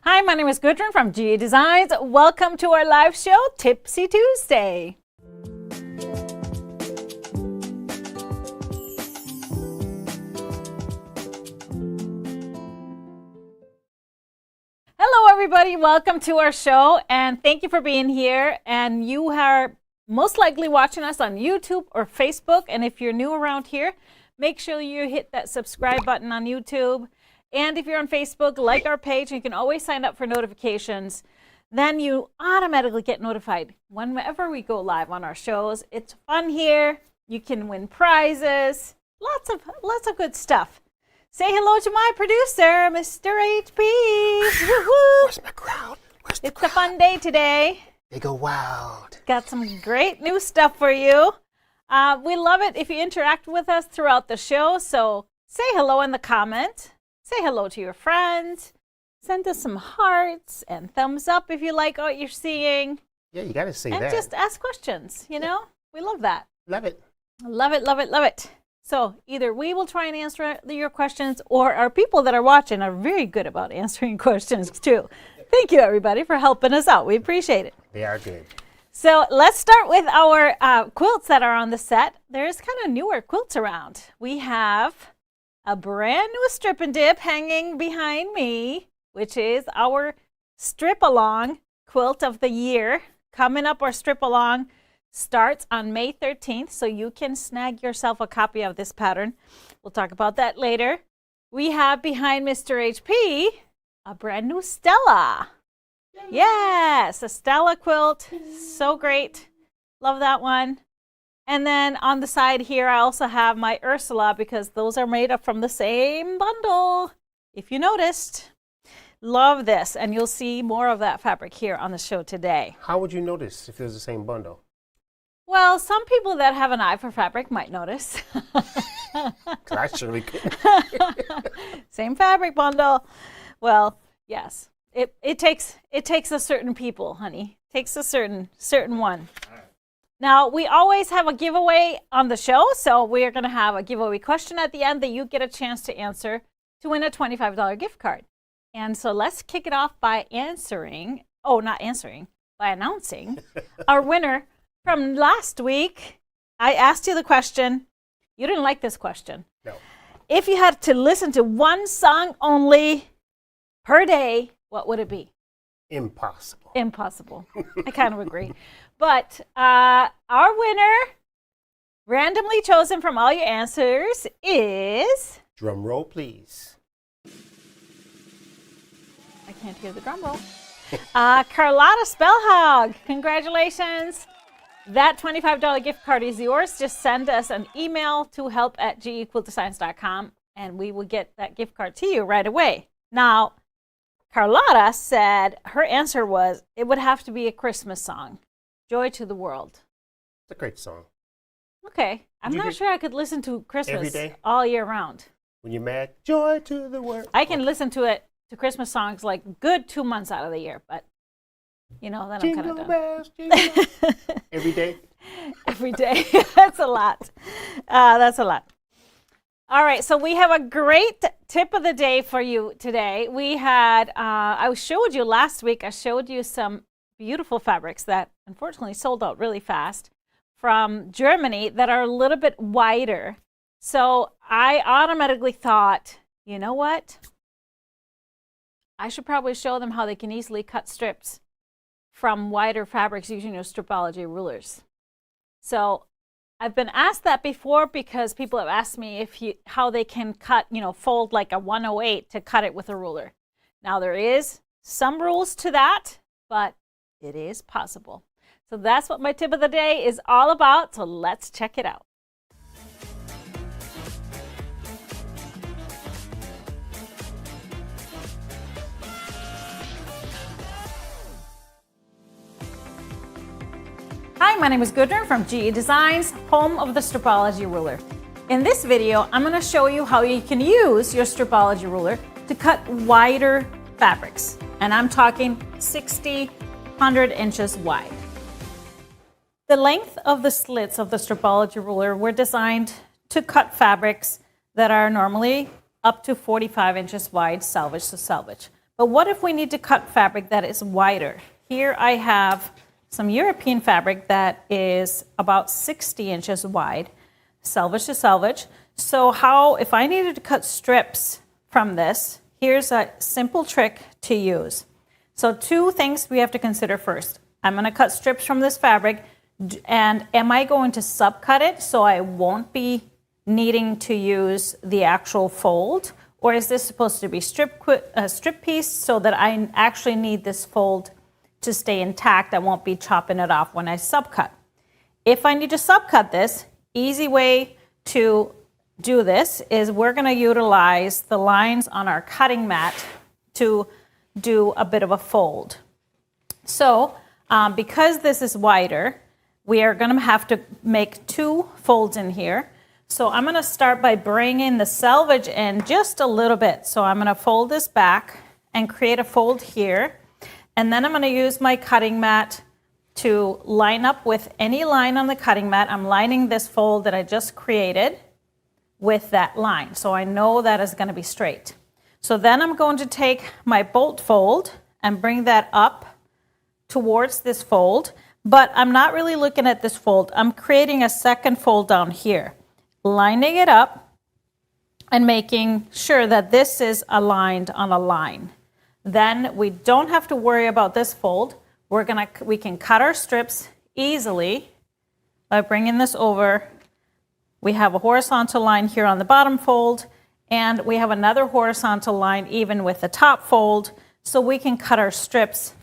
Hi, my name is Gudrun from GE Designs. Welcome to our live show, Tipsy Tuesday. Hello, everybody. Welcome to our show, and thank you for being here. And you are most likely watching us on YouTube or Facebook. And if you're new around here, make sure you hit that subscribe button on YouTube. And if you're on Facebook, like our page. You can always sign up for notifications. Then you automatically get notified whenever we go live on our shows. It's fun here. You can win prizes. Lots of good stuff. Say hello to my producer, Mr. HP. Where's my crowd? It's a fun day today. They go wild. Got some great new stuff for you. We love it if you interact with us throughout the show. So say hello in the comment. Say hello to your friends. Send us some hearts and thumbs up if you like what you're seeing. Yeah, you got to say and that. And just ask questions, you know? We love that. Love it. Love it, love it, love it. So either we will try and answer your questions, or our people that are watching are very good about answering questions too. Thank you, everybody, for helping us out. We appreciate it. They are good. So let's start with our quilts that are on the set. There's kind of newer quilts around. We have a brand new strip and dip hanging behind me, which is our strip along quilt of the year. Coming up, our strip along starts on May 13th, so you can snag yourself a copy of this pattern. We'll talk about that later. We have behind Mr. HP a brand new Stella. Yes, a Stella quilt. So great. Love that one. And then on the side here, I also have my Ursula, because those are made up from the same bundle, if you noticed. Love this, and you'll see more of that fabric here on the show today. How would you notice if it was the same bundle? Well, some people that have an eye for fabric might notice. 'Cause I surely could. Same fabric bundle. Well, yes. It takes a certain people, honey. It takes a certain one. Now, we always have a giveaway on the show, so we're going to have a giveaway question at the end that you get a chance to answer to win a $25 gift card. And so let's kick it off by announcing our winner from last week. I asked you the question. You didn't like this question. No. If you had to listen to one song only per day, what would it be? Impossible. Impossible. I kind of agree. But our winner, randomly chosen from all your answers, is... Drum roll, please. I can't hear the drum roll. Carlotta Spellhog. Congratulations. That $25 gift card is yours. Just send us an email to help@gequiltdesigns.com, and we will get that gift card to you right away. Now, Carlotta said her answer was it would have to be a Christmas song, Joy to the World. It's a great song. Okay. I'm not sure I could listen to Christmas every day? all year round. When you're mad, joy to the world. I can listen to Christmas songs like good 2 months out of the year, but you know, then Jingle I'm kind of done. bells, jingle bells. Every day? Every day. That's a lot. That's a lot. All right, so we have a great tip of the day for you today. We had, I showed you last week, I showed you some beautiful fabrics that unfortunately sold out really fast from Germany that are a little bit wider. So I automatically thought, you know what? I should probably show them how they can easily cut strips from wider fabrics using your Stripology rulers. So I've been asked that before because people have asked me how they can cut, fold like a 108 to cut it with a ruler. Now there is some rules to that, but it is possible. So that's what my tip of the day is all about. So let's check it out. Hi, my name is Gudrun from GE Designs, home of the Stripology ruler. In this video, I'm going to show you how you can use your Stripology ruler to cut wider fabrics. And I'm talking 60, 100 inches wide. The length of the slits of the Stripology ruler were designed to cut fabrics that are normally up to 45 inches wide, selvage to selvage. But what if we need to cut fabric that is wider? Here I have some European fabric that is about 60 inches wide, selvage to selvage. So if I needed to cut strips from this, here's a simple trick to use. So 2 things we have to consider first. I'm going to cut strips from this fabric, and am I going to subcut it so I won't be needing to use the actual fold? Or is this supposed to be strip piece so that I actually need this fold to stay intact? I won't be chopping it off when I subcut. If I need to subcut this, easy way to do this is we're going to utilize the lines on our cutting mat to do a bit of a fold. So because this is wider, we are going to have to make 2 folds in here. So I'm going to start by bringing the selvage in just a little bit. So I'm going to fold this back and create a fold here. And then I'm going to use my cutting mat to line up with any line on the cutting mat. I'm lining this fold that I just created with that line. So I know that is going to be straight. So then I'm going to take my bolt fold and bring that up towards this fold. But I'm not really looking at this fold. I'm creating a second fold down here, lining it up and making sure that this is aligned on a line. Then we don't have to worry about this fold. We can cut our strips easily by bringing this over. We have a horizontal line here on the bottom fold, and we have another horizontal line even with the top fold, so we can cut our strips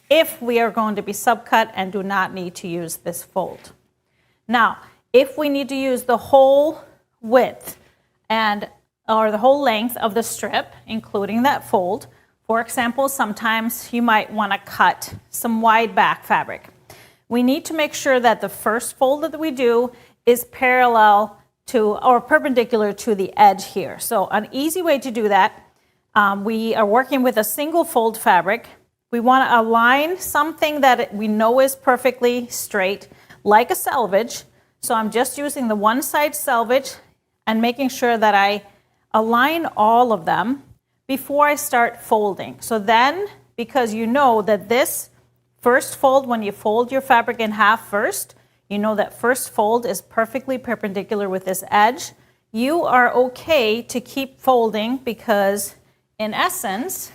if we are going to be subcut and do not need to use this fold. Now, if we need to use the whole width or the whole length of the strip, including that fold, for example, sometimes you might want to cut some wide back fabric. We need to make sure that the first fold that we do is parallel to or perpendicular to the edge here. So an easy way to do that, we are working with a single fold fabric. We want to align something that we know is perfectly straight, like a selvage. So I'm just using the one side selvage and making sure that I align all of them before I start folding. So then, because you know that this first fold, when you fold your fabric in half first, you know that first fold is perfectly perpendicular with this edge. You are okay to keep folding because in essence,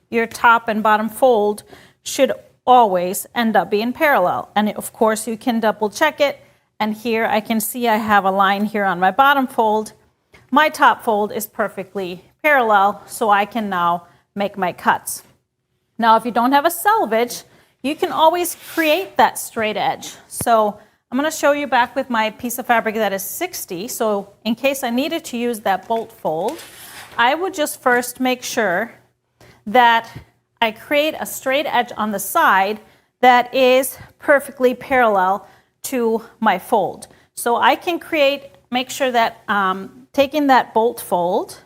your top and bottom fold should always end up being parallel. And of course you can double check it. And here I can see I have a line here on my bottom fold. My top fold is perfectly parallel, so I can now make my cuts. Now, if you don't have a selvage, you can always create that straight edge. So I'm going to show you back with my piece of fabric that is 60. So in case I needed to use that bolt fold, I would just first make sure that I create a straight edge on the side that is perfectly parallel to my fold. So I can make sure that taking that bolt fold,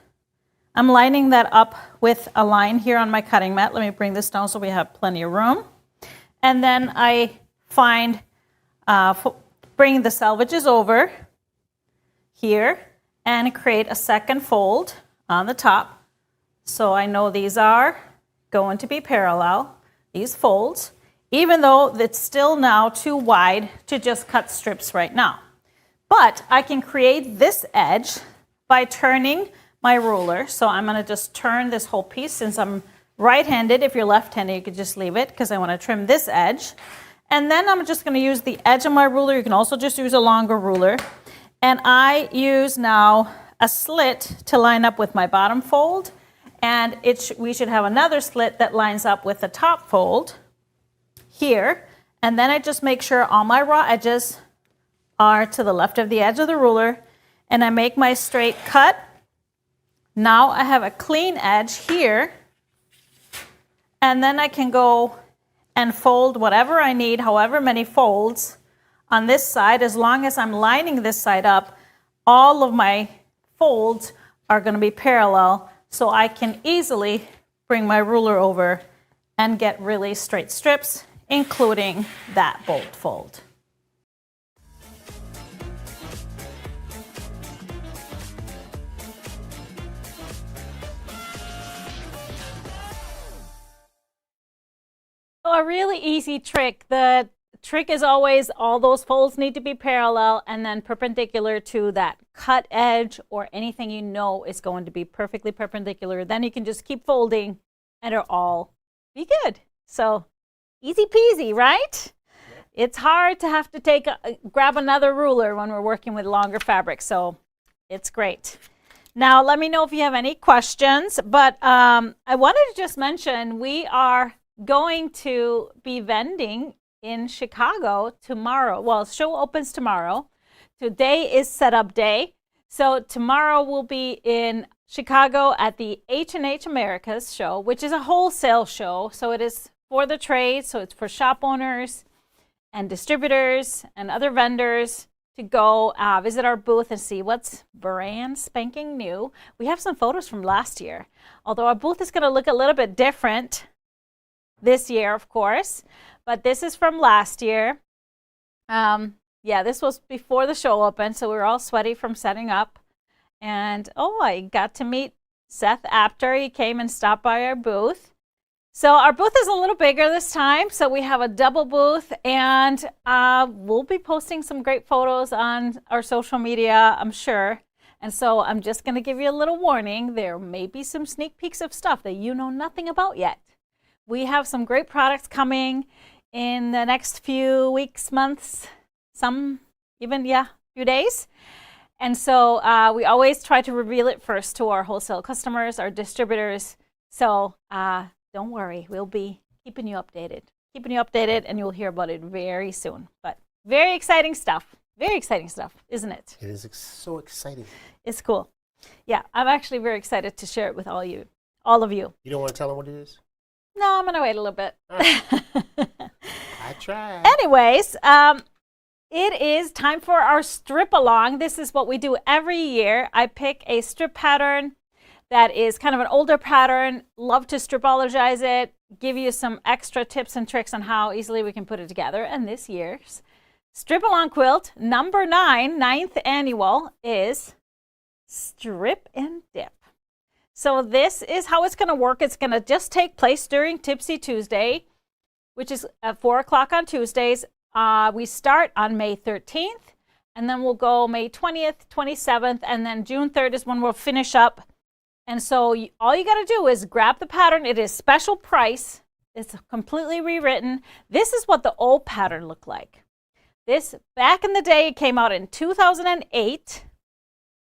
I'm lining that up with a line here on my cutting mat. Let me bring this down so we have plenty of room. And then I bring the selvages over here and create a second fold on the top. So I know these are going to be parallel, these folds, even though it's still now too wide to just cut strips right now. But I can create this edge by turning my ruler. So I'm going to just turn this whole piece. Since I'm right-handed, if you're left-handed, you could just leave it because I want to trim this edge. And then I'm just going to use the edge of my ruler. You can also just use a longer ruler. And I use now a slit to line up with my bottom fold. And we should have another slit that lines up with the top fold here. And then I just make sure all my raw edges are to the left of the edge of the ruler. And I make my straight cut. Now I have a clean edge here. And then I can go and fold whatever I need, however many folds on this side. As long as I'm lining this side up, all of my folds are going to be parallel, so I can easily bring my ruler over and get really straight strips, including that bolt fold. A really easy trick. The trick is always all those folds need to be parallel and then perpendicular to that cut edge or anything you know is going to be perfectly perpendicular. Then you can just keep folding and it'll all be good. So easy peasy, right? It's hard to have to grab another ruler when we're working with longer fabric, so it's great. Now, let me know if you have any questions, but I wanted to just mention we are going to be vending in Chicago tomorrow. Well, show opens tomorrow. Today is setup day. So tomorrow we'll be in Chicago at the H&H Americas show, which is a wholesale show. So it is for the trade. So it's for shop owners and distributors and other vendors to go visit our booth and see what's brand spanking new. We have some photos from last year, although our booth is going to look a little bit different this year, of course, but this is from last year. Yeah, this was before the show opened, so we were all sweaty from setting up. And oh, I got to meet Seth after he came and stopped by our booth. So our booth is a little bigger this time, so we have a double booth, and we'll be posting some great photos on our social media, I'm sure. And so I'm just going to give you a little warning. There may be some sneak peeks of stuff that you know nothing about yet. We have some great products coming in the next few weeks, months, some even, few days. And so we always try to reveal it first to our wholesale customers, our distributors. So don't worry, we'll be keeping you updated, and you'll hear about it very soon. But very exciting stuff, isn't it? It is so exciting. It's cool. Yeah, I'm actually very excited to share it with all of you. You don't want to tell them what it is? No, I'm going to wait a little bit. I tried. Anyways, it is time for our strip along. This is what we do every year. I pick a strip pattern that is kind of an older pattern. Love to stripologize it, give you some extra tips and tricks on how easily we can put it together. And this year's strip along quilt, number 9, 9th annual, is strip and dip. So this is how it's going to work. It's going to just take place during Tipsy Tuesday, which is at 4 o'clock on Tuesdays. We start on May 13th, and then we'll go May 20th, 27th, and then June 3rd is when we'll finish up. And so all you got to do is grab the pattern. It is special price. It's completely rewritten. This is what the old pattern looked like. This, back in the day, it came out in 2008.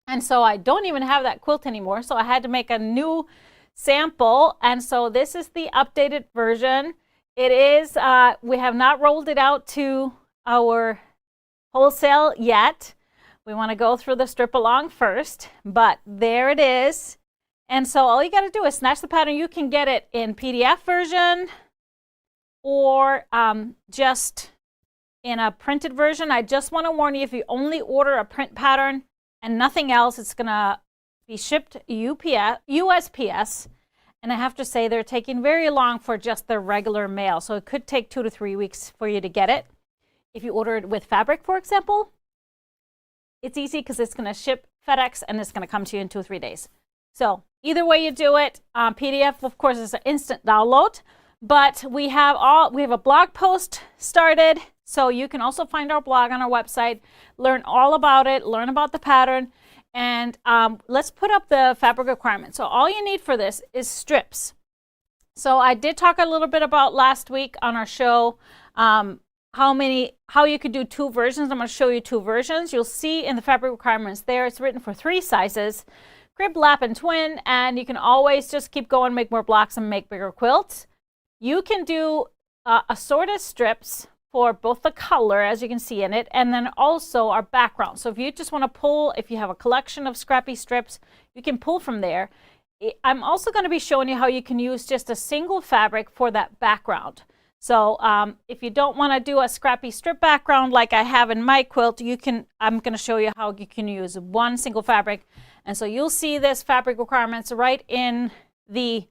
And so I don't even have that quilt anymore. So I had to make a new sample. And so this is the updated version. It is, we have not rolled it out to our wholesale yet. We want to go through the strip along first, but there it is. And so all you got to do is snatch the pattern. You can get it in PDF version or just in a printed version. I just want to warn you, if you only order a print pattern and nothing else, it's going to be shipped USPS. And I have to say they're taking very long for just the regular mail. So it could take 2 to 3 weeks for you to get it. If you order it with fabric, for example, it's easy because it's going to ship FedEx and it's going to come to you in 2 or 3 days. So either way you do it, PDF, of course, is an instant download. But we have a blog post started. So you can also find our blog on our website, learn all about it, learn about the pattern. And let's put up the fabric requirements. So all you need for this is strips. So I did talk a little bit about last week on our show how you could do 2 versions. I'm going to show you 2 versions. You'll see in the fabric requirements there, it's written for 3 sizes, crib, lap, and twin. And you can always just keep going, make more blocks, and make bigger quilts. You can do assorted strips for both the color, as you can see in it, and then also our background. So if you just want to pull, if you have a collection of scrappy strips, you can pull from there. I'm also going to be showing you how you can use just a single fabric for that background. So if you don't want to do a scrappy strip background like I have in my quilt, I'm going to show you how you can use one single fabric. And so you'll see this fabric requirements right in the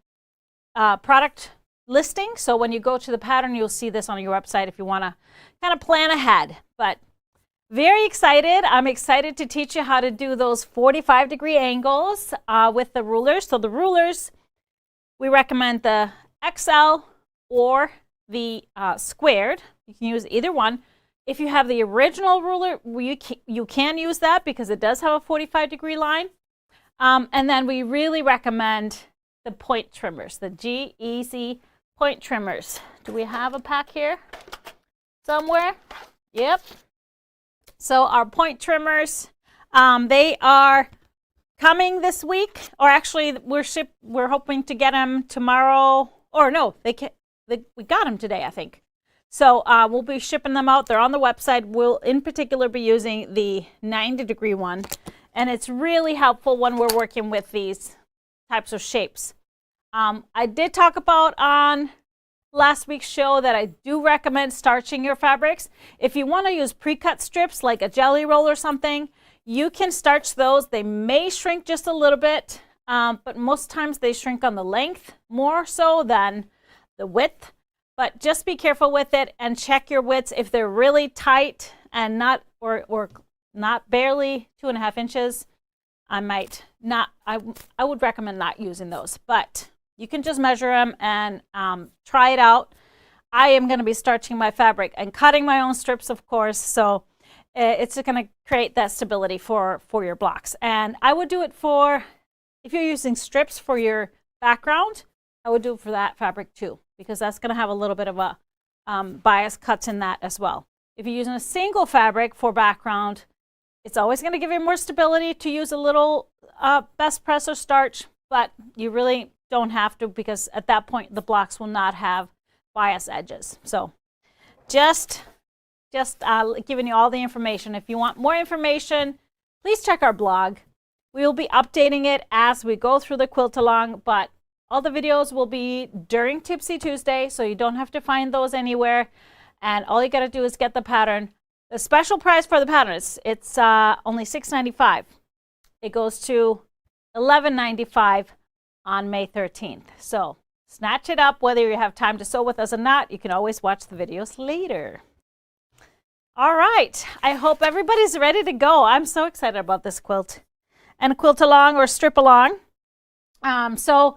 product listing. So when you go to the pattern, you'll see this on your website if you want to kind of plan ahead. But very excited. I'm excited to teach you how to do those 45-degree angles with the rulers. So the rulers, we recommend the XL or the squared. You can use either one. If you have the original ruler, you can use that because it does have a 45-degree line. And then we really recommend the point trimmers, the G-Easy point trimmers. Do we have a pack here somewhere? Yep. So our point trimmers, they are coming this week, or actually we're hoping to get them tomorrow. Or no, we got them today, I think. So we'll be shipping them out. They're on the website. We'll in particular be using the 90-degree one, and it's really helpful when we're working with these types of shapes. I did talk about on last week's show that I do recommend starching your fabrics. If you want to use pre-cut strips like a jelly roll or something, you can starch those. They may shrink just a little bit, but most times they shrink on the length more so than the width. But just be careful with it and check your widths. If they're really tight and not or not barely 2.5 inches, I would recommend not using those. But you can just measure them and try it out. I am going to be starching my fabric and cutting my own strips, of course. So it's going to create that stability for your blocks. And I would do it if you're using strips for your background, I would do it for that fabric too, because that's going to have a little bit of a bias cuts in that as well. If you're using a single fabric for background, it's always going to give you more stability to use a little best press or starch, but you really don't have to, because at that point the blocks will not have bias edges. So just giving you all the information. If you want more information, please check our blog. We will be updating it as we go through the quilt along, but all the videos will be during Tipsy Tuesday, so you don't have to find those anywhere. And all you got to do is get the pattern. The special price for the pattern it's only $6.95. It goes to $11.95 on May 13th. So snatch it up, whether you have time to sew with us or not. You can always watch the videos later. All right, I hope everybody's ready to go. I'm so excited about this quilt and quilt along or strip along. So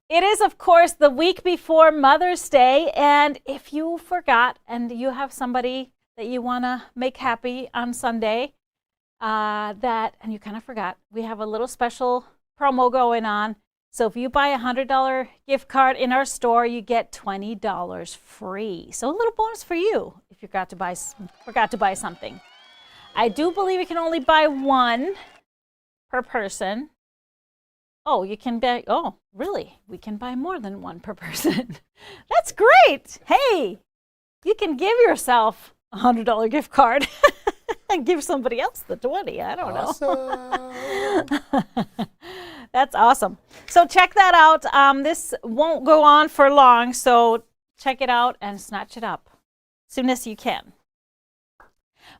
it is, of course, the week before Mother's Day, and if you forgot and you have somebody that you want to make happy on Sunday, and you kind of forgot, we have a little special promo going on. So if you buy a $100 gift card in our store, you get $20 free. So a little bonus for you if you forgot to buy something. I do believe you can only buy one per person. Oh, you can buy, oh, really? We can buy more than one per person. That's great. Hey, you can give yourself a $100 gift card and give somebody else the 20. I don't know. That's awesome. So check that out. This won't go on for long, so check it out and snatch it up as soon as you can.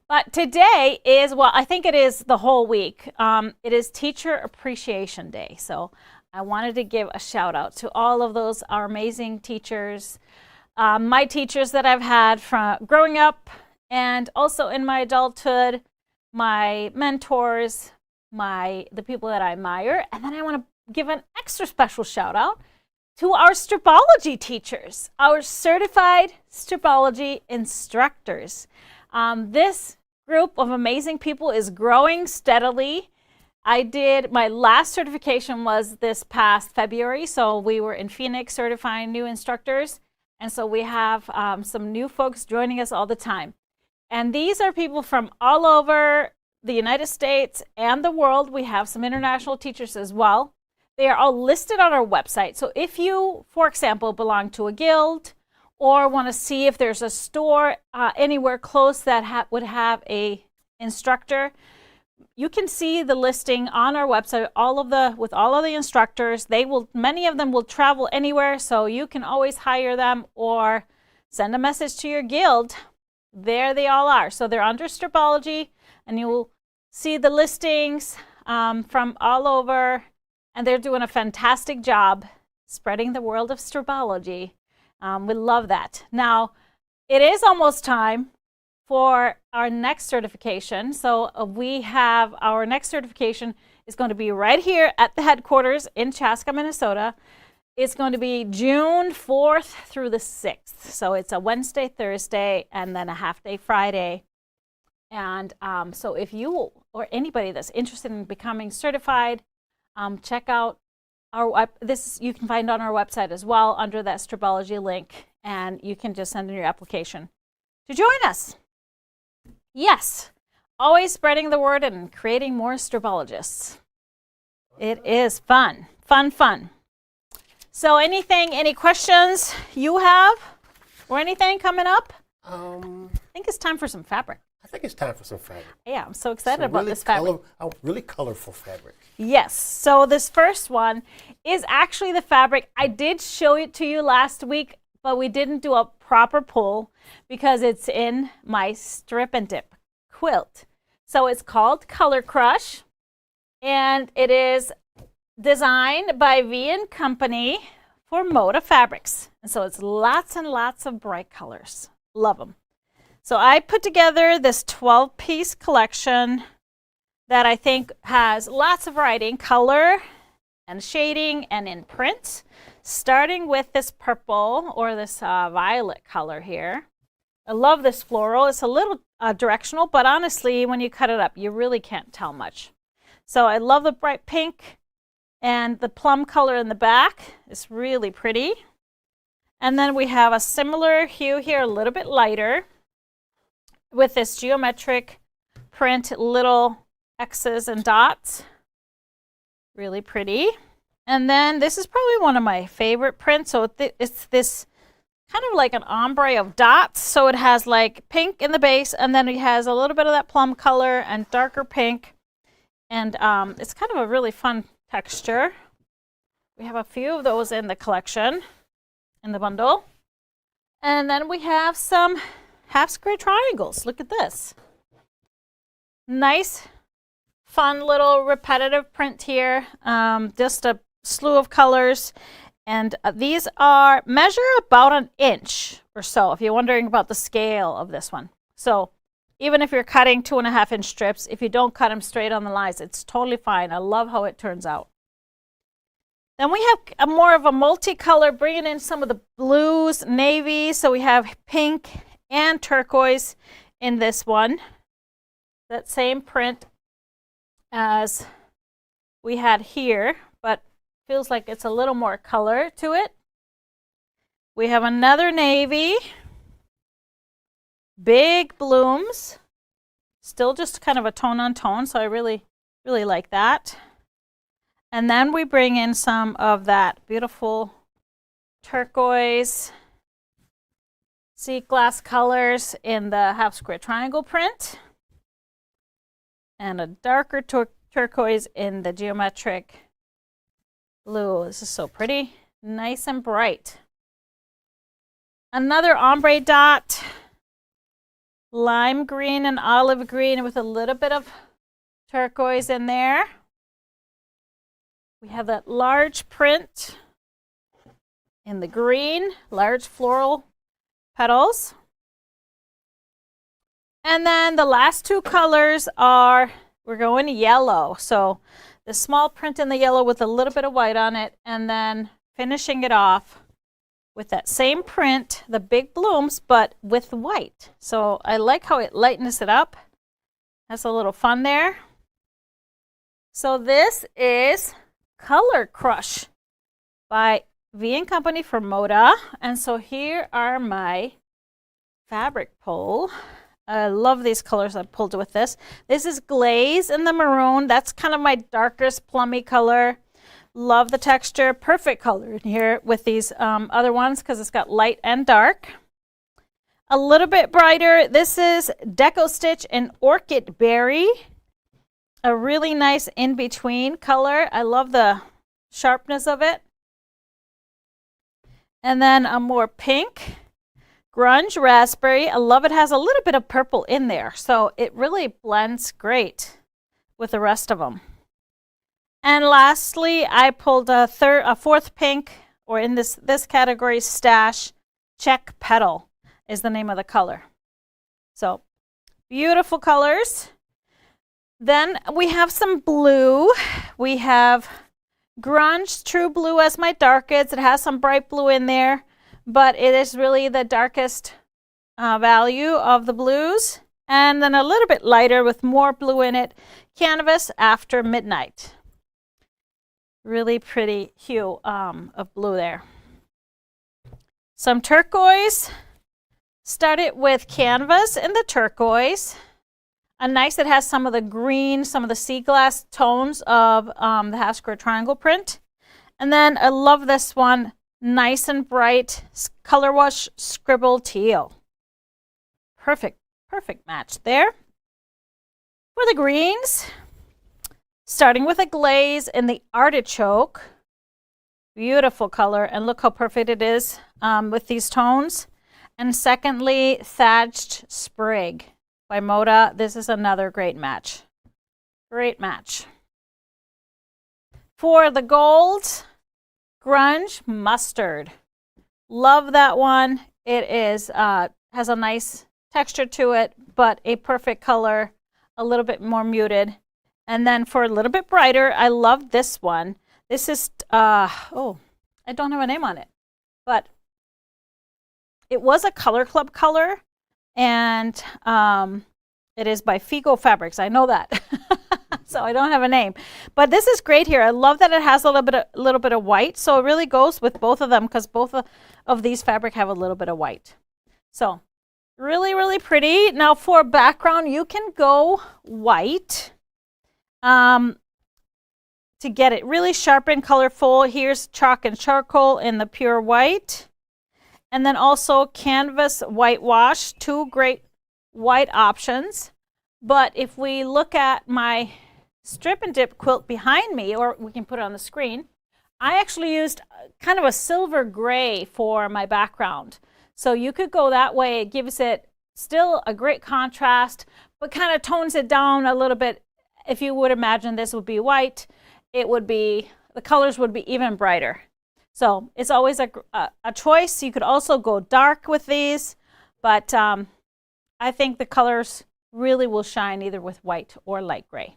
But today is, well, I think it is the whole week. It is Teacher Appreciation Day. So I wanted to give a shout out to all of those our amazing teachers, my teachers that I've had from growing up and also in my adulthood, my mentors, the people that I admire. And then I want to give an extra special shout out to our Stripology teachers, our certified Stripology instructors. This group of amazing people is growing steadily. My last certification was this past February, so we were in Phoenix certifying new instructors, and so we have some new folks joining us all the time. And these are people from all over the United States and the world. We have some international teachers as well. They are all listed on our website. So if you, for example, belong to a guild or want to see if there's a store anywhere close that would have a instructor, you can see the listing on our website, with all of the instructors. Many of them will travel anywhere, so you can always hire them or send a message to your guild. There they all are. So they're under Stripology, and you will see the listings from all over, and they're doing a fantastic job spreading the world of Stripology. We love that. Now, it is almost time for our next certification. So we have our next certification is going to be right here at the headquarters in Chaska, Minnesota. It's going to be June 4th through the 6th. So it's a Wednesday, Thursday, and then a half day Friday. And so if you or anybody that's interested in becoming certified, check out you can find on our website as well under that Stripology link, and you can just send in your application to join us. Yes, always spreading the word and creating more stripologists. It is fun, fun, fun. So any questions you have or anything coming up? I think it's time for some fabric. I think it's time for some fabric. Yeah, I'm so excited about this fabric. Really colorful fabric. Yes, so this first one is actually the fabric. I did show it to you last week, but we didn't do a proper pull because it's in my strip and dip quilt. So it's called Color Crush, and it is designed by V & Company for Moda Fabrics. And so it's lots and lots of bright colors. Love them. So I put together this 12-piece collection that I think has lots of variety in color and shading and in print, starting with this purple or this violet color here. I love this floral. It's a little directional, but honestly, when you cut it up, you really can't tell much. So I love the bright pink, and the plum color in the back is really pretty. And then we have a similar hue here, a little bit lighter, with this geometric print, little X's and dots. Really pretty. And then this is probably one of my favorite prints. So it's this kind of like an ombre of dots. So it has like pink in the base, and then it has a little bit of that plum color and darker pink. And it's kind of a really fun texture. We have a few of those in the collection, in the bundle. And then we have some half square triangles. Look at this. Nice, fun little repetitive print here. Just a slew of colors. And these measure about an inch or so, if you're wondering about the scale of this one. So even if you're cutting 2.5-inch strips, if you don't cut them straight on the lines, it's totally fine. I love how it turns out. Then we have more of a multicolor, bringing in some of the blues, navy. So we have pink and turquoise in this one. That same print as we had here, but feels like it's a little more color to it. We have another navy, big blooms, still just kind of a tone on tone, so I really like that. And then we bring in some of that beautiful turquoise sea glass colors in the half square triangle print, and a darker turquoise in the geometric blue. This is so pretty, nice and bright. Another ombre dot, lime green and olive green with a little bit of turquoise in there. We have that large print in the green, large floral petals. And then the last two colors we're going yellow. So the small print in the yellow with a little bit of white on it, and then finishing it off with that same print, the big blooms, but with white. So I like how it lightens it up. That's a little fun there. So this is Color Crush by V & Company for Moda. And so here are my fabric pull. I love these colors I pulled with this. This is glaze in the maroon. That's kind of my darkest plummy color. Love the texture. Perfect color in here with these other ones because it's got light and dark. A little bit brighter. This is Deco Stitch in Orchid Berry. A really nice in-between color. I love the sharpness of it. And then a more pink, Grunge Raspberry. I love it. Has a little bit of purple in there, so it really blends great with the rest of them. And lastly, I pulled a fourth pink, or in this category, Stash Check Petal is the name of the color. So beautiful colors. Then we have some blue. We have Grunge True Blue as my darkest. It has some bright blue in there, but it is really the darkest value of the blues. And then a little bit lighter with more blue in it, Canvas After Midnight. Really pretty hue of blue there. Some turquoise. Started with Canvas in the turquoise. A nice, it has some of the green, some of the sea glass tones of the half square triangle print. And then I love this one, nice and bright color wash scribble teal. Perfect match there. For the greens, starting with a glaze in the artichoke. Beautiful color, and look how perfect it is with these tones. And secondly, Thatched Sprig by Moda. This is another great match. Great match. For the gold, Grunge Mustard. Love that one. It is has a nice texture to it, but a perfect color, a little bit more muted. And then for a little bit brighter, I love this one. This is, oh, I don't have a name on it, but it was a Color Club color, and it is by Figo Fabrics. I know that, so I don't have a name. But this is great here. I love that it has a little bit of white, so it really goes with both of them because both of these fabric have a little bit of white. So really, really pretty. Now for background, you can go white. To get it really sharp and colorful, here's chalk and charcoal in the pure white. And then also Canvas Whitewash, two great white options. But if we look at my strip and dip quilt behind me, or we can put it on the screen, I actually used kind of a silver gray for my background. So you could go that way. It gives it still a great contrast, but kind of tones it down a little bit. If you would imagine this would be white, it would be, the colors would be even brighter. So it's always a choice. You could also go dark with these, but I think the colors really will shine either with white or light gray.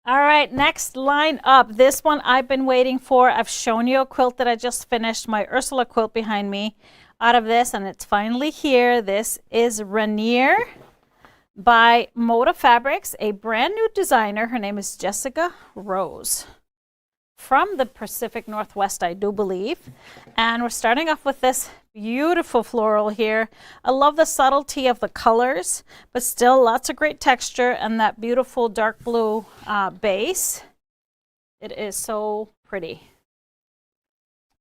All right, next line up. This one I've been waiting for. I've shown you a quilt that I just finished, my Ursula quilt behind me, out of this, and it's finally here. This is Rainier by Moda Fabrics, a brand new designer. Her name is Jessica Rose, from the Pacific Northwest, I do believe. And we're starting off with this beautiful floral here. I love the subtlety of the colors, but still lots of great texture and that beautiful dark blue base. It is so pretty.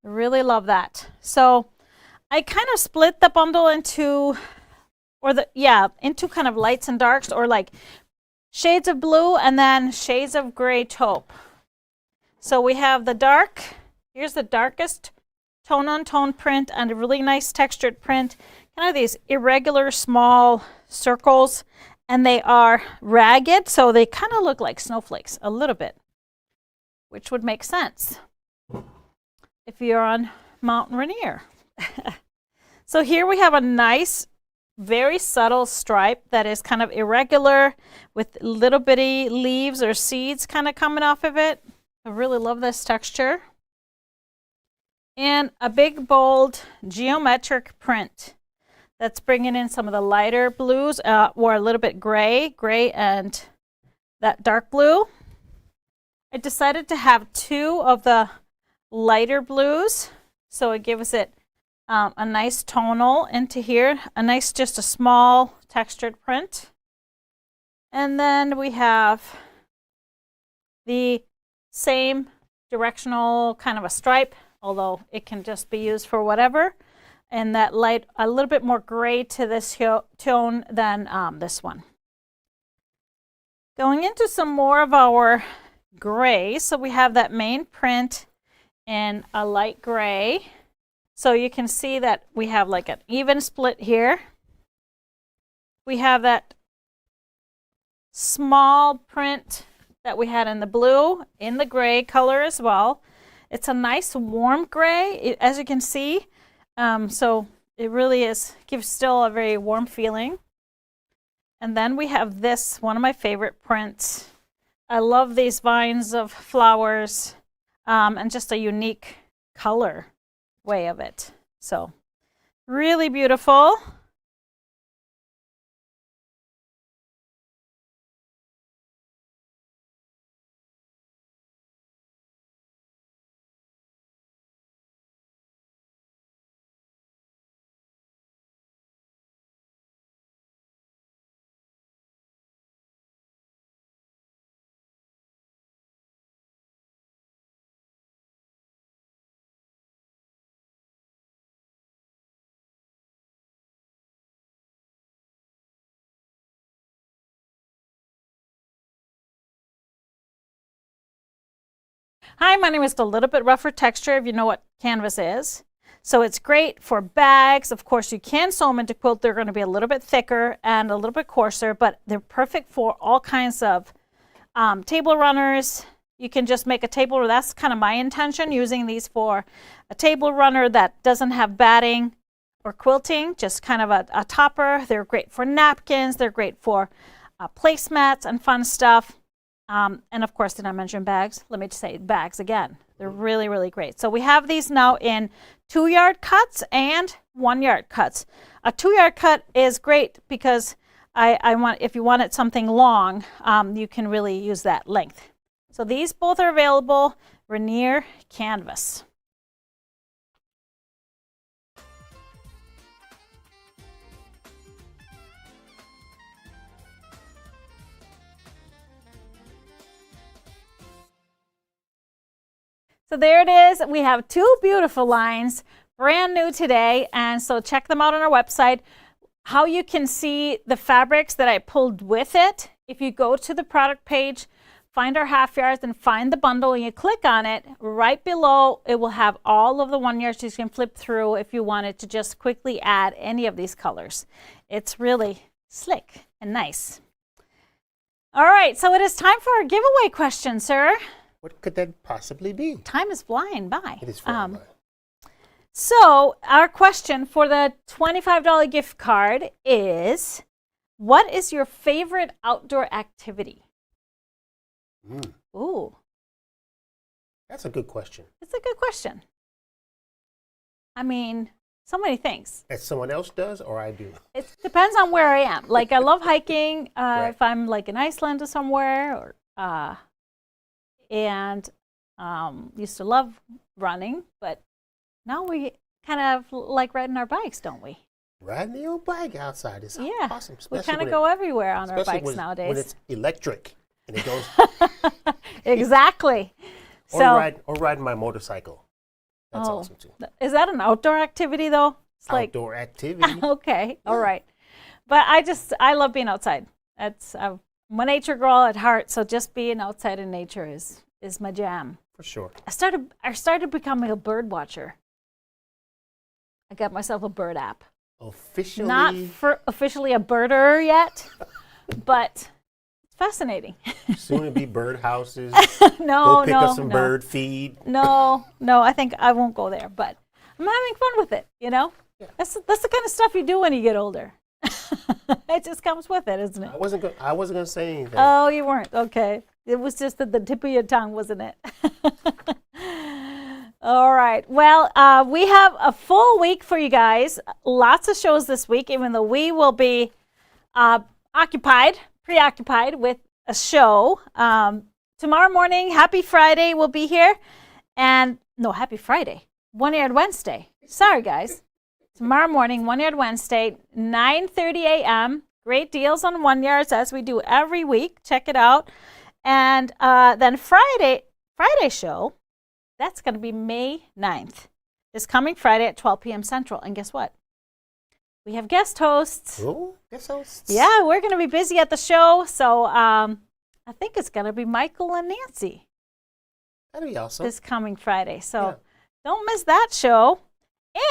I really love that. So I kind of split the bundle into, into kind of lights and darks, or like shades of blue and then shades of gray taupe. So we have the dark, here's the darkest tone on tone print and a really nice textured print, kind of these irregular small circles, and they are ragged, so they kind of look like snowflakes a little bit, which would make sense if you're on Mount Rainier. So here we have a nice, very subtle stripe that is kind of irregular with little bitty leaves or seeds kind of coming off of it. I really love this texture. And a big, bold, geometric print that's bringing in some of the lighter blues, or a little bit gray and that dark blue. I decided to have two of the lighter blues, so it gives it a nice tonal into here, a nice, just a small textured print. And then we have the same directional kind of a stripe, although it can just be used for whatever. And that light, a little bit more gray to this tone than this one. Going into some more of our gray, so we have that main print in a light gray. So you can see that we have like an even split here. We have that small print that we had in the blue, in the gray color as well. It's a nice warm gray, as you can see. So it really gives still a very warm feeling. And then we have this, one of my favorite prints. I love these vines of flowers and just a unique color way of it. So really beautiful. Hi, my name is The Little Bit Rougher Texture, if you know what canvas is. So it's great for bags. Of course, you can sew them into quilt. They're going to be a little bit thicker and a little bit coarser, but they're perfect for all kinds of table runners. You can just make a table. That's kind of my intention, using these for a table runner that doesn't have batting or quilting, just kind of a topper. They're great for napkins. They're great for placemats and fun stuff. And of course, did I mention bags? Let me just say bags again. They're really, really great. So we have these now in 2-yard cuts and 1-yard cuts. A 2-yard cut is great because if you wanted something long, you can really use that length. So these both are available, Rainier canvas. So there it is. We have 2 beautiful lines, brand new today. And so check them out on our website. How you can see the fabrics that I pulled with it. If you go to the product page, find our half yards and find the bundle, and you click on it, right below, it will have all of the 1 yards you can flip through if you wanted to just quickly add any of these colors. It's really slick and nice. All right, so it is time for our giveaway question, sir. What could that possibly be? Time is flying by. It is flying by. So our question for the $25 gift card is, what is your favorite outdoor activity? Ooh. That's a good question. It's a good question. I mean, so many things. That someone else does or I do? It depends on where I am. Like, I love hiking Right. if I'm like in Iceland or somewhere, or used to love running, but now we kind of like riding our bikes, don't we? Riding your bike outside is awesome. We kind of go everywhere on our bikes nowadays. When it's electric and it goes. Exactly. Or riding my motorcycle. That's awesome too. Is that an outdoor activity though? It's outdoor activity. Okay, all right. But I love being outside. I'm a nature girl at heart, so just being outside in nature is my jam. For sure. I started becoming a bird watcher. I got myself a bird app. Officially? Not officially a birder yet, but it's fascinating. Soon to be bird houses. No, go pick up some bird feed. No, I think I won't go there, but I'm having fun with it, you know? Yeah. That's the kind of stuff you do when you get older. It just comes with it, isn't it? I wasn't gonna say anything. Oh, you weren't. Okay. It was just at the tip of your tongue, wasn't it? All right. Well, we have a full week for you guys. Lots of shows this week, even though we will be preoccupied with a show. Tomorrow morning, Happy Friday, will be here. And no, Happy Friday. 1-Yard Wednesday. Sorry, guys. Tomorrow morning, 1-Yard Wednesday, 9:30 a.m. Great deals on 1-yards, as we do every week. Check it out. And then Friday show, that's going to be May 9th. This coming Friday at 12 p.m. Central. And guess what? We have guest hosts. Oh, guest hosts. Yeah, we're going to be busy at the show. So I think it's going to be Michael and Nancy. That'd be awesome. This coming Friday. So don't miss that show.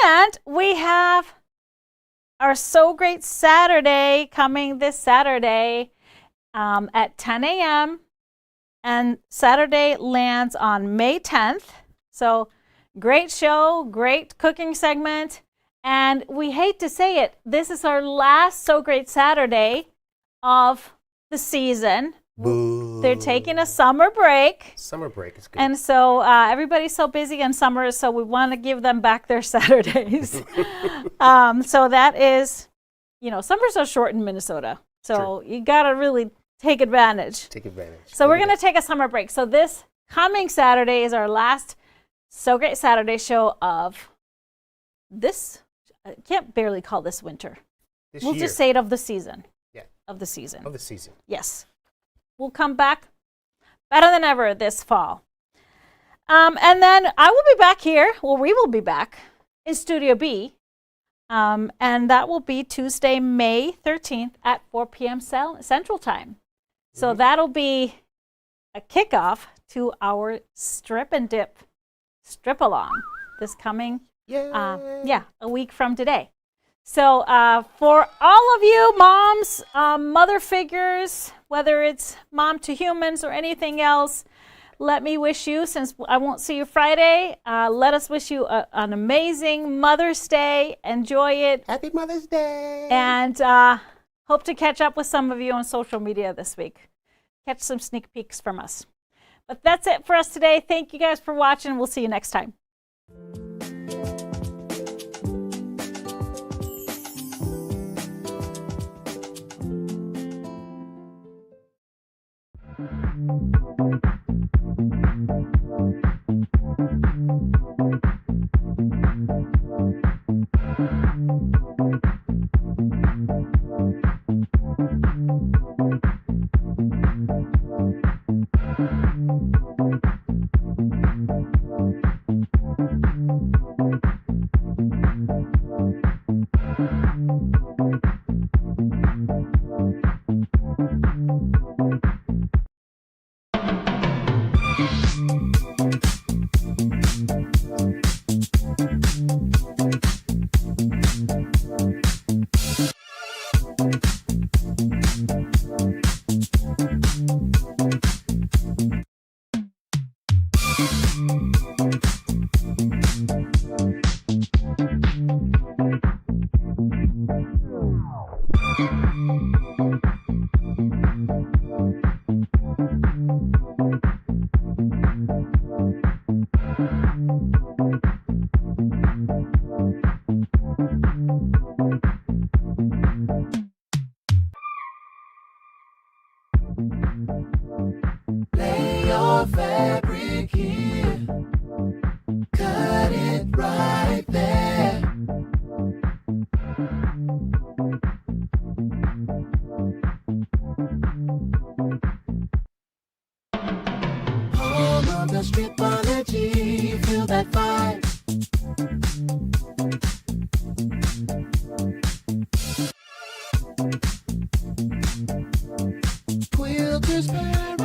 And we have our So Great Saturday coming this Saturday at 10 a.m. And Saturday lands on May 10th. So great show, great cooking segment. And we hate to say it, this is our last So Great Saturday of the season. Boo. They're taking a summer break. Summer break is good. And so everybody's so busy in summer, so we want to give them back their Saturdays. So that is, summers are short in Minnesota. So you got to really take advantage. Take advantage. So we're going to take a summer break. So this coming Saturday is our last So Great Saturday show of this. I can't barely call this winter. We'll just say it of the season. Yeah. Of the season. Of the season. Yes. We'll come back better than ever this fall. And then I will be back here. Well, we will be back in Studio B. And that will be Tuesday, May 13th at 4 p.m. Central Time. So that'll be a kickoff to our Strip and Dip Strip-along this coming, a week from today. So for all of you moms, mother figures, whether it's mom to humans or anything else, let me wish you, since I won't see you Friday, let us wish you an amazing Mother's Day. Enjoy it. Happy Mother's Day. And hope to catch up with some of you on social media this week. Catch some sneak peeks from us. But that's it for us today. Thank you guys for watching. We'll see you next time. Lay your fabric here. Cut it right there. Home of the Stripology, feel that vibe. Quilter's Paradise.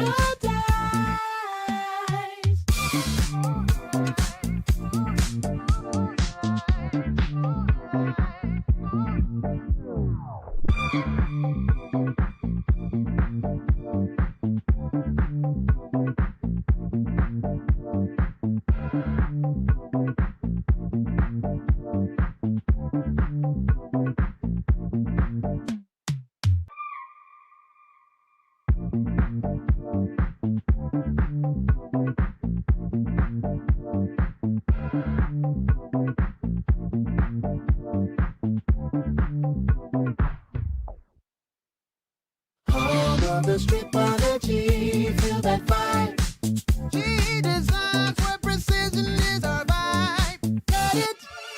Home of the Stripology, feel that vibe. She designs where precision is our vibe. Cut it,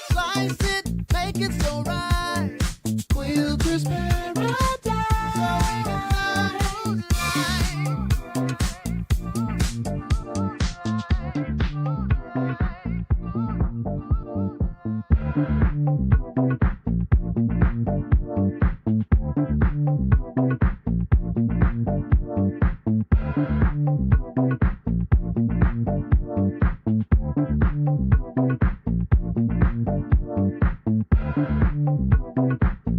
slice it, make it so right. Quilter's Paradise. So